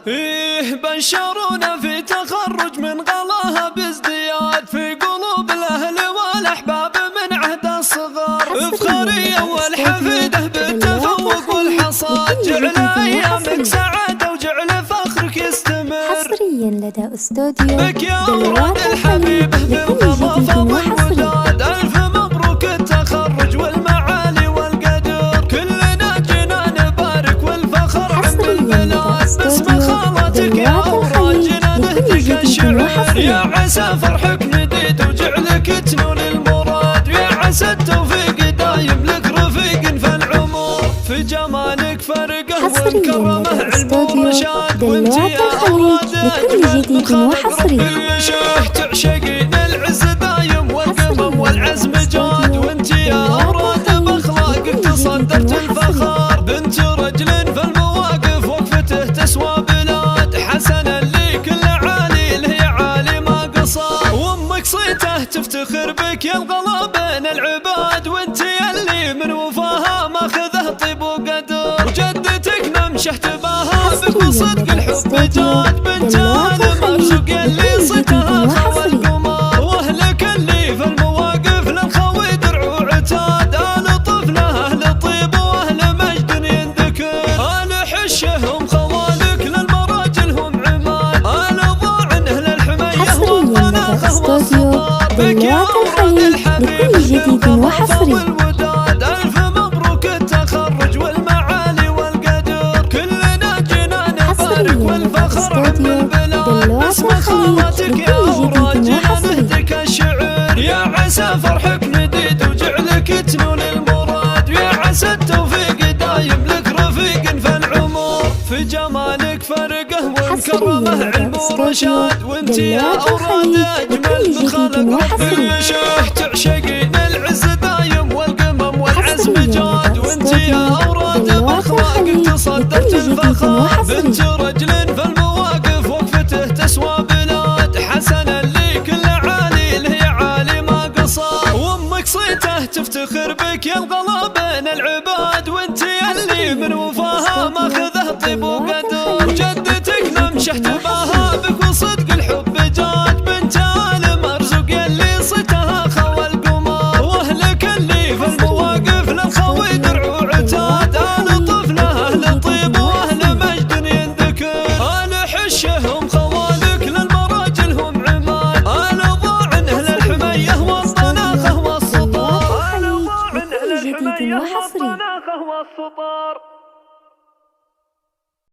إيه بشرونا في تخرج من غلاها بازدياد في قلوب الأهل والأحباب من عهد الصغار، إفخارية والحفيدة بالتفوق والحصاد، جعل أيامك سعادة وجعل فخرك يستمر. حصريا لدى استوديو بك يا أولاد الحبيب بالنظافة والوداد، ألف مبروك التخرج والمعالي والقدر، كلنا جينا نبارك والفخر عم البلاد، باسم خالتك يا أوراجنا نهديك الشعر، يا عسى فرحك نديد وجعلك تنول المراد، يا عسى التوفيق دايم لك رفيق في العمر، في جمالك فرقه ومكرمه علم ورشاد، وانت يا أولاد لكل جديد وحصري تعشقين العز دايم والقمم والعزم جاد، وانت يا أوراد بأخلاقك تصدرت الفخار، بنت رجل في المواقف وقفته تسوى بلاد، حسن اللي كل عالي له عالي ما قصار، وامك صيته تفتخر بك يا الغلا بين العباد، وانت اللي من وفاها ماخذه طيب وقدر، وجدتك نمشه تباها بك وصدق الحب جاد، بنت انا مرزوق اللي صيتها خوى القمر، واهلك اللي في المواقف للخوي درع وعتاد، اهل طفله اهل طيب واهل مجد ينذكر، اهل حشهم خوالك للمراجل هم عماد، اهل ضاعن اهل الحميه والطناخه والصبار، بك يا اولاد الحبيب بالنظافه والوداد، الف مبروك التخرج والمعالي والقدر، كلنا جينا نبارك والفخر عم البلاد، باسم خالتك يا أوراجنا نهديك الشعر، يا عسى فرحك نديد وجعلك تنول المراد، يا عسى التوفيق دايم لك رفيق في العمر، في جمالك فرقه ومكرمه علم ورشاد، وانت يا أوراد أجمل من خلق ربي يشاه، تعشقين العز دايم والقمم والعزم جاد، وانت يا أوراد بأخلاقك تصدرت الفخار، بنت رجل في المواقف وقفته تسوى بلاد، حسن اللي كل عالي له عالي ما قصار، وامك صيته تفتخر بك يا الغلا بين العباد، وانت اللي من وفاها ماخذه طيب وقدر.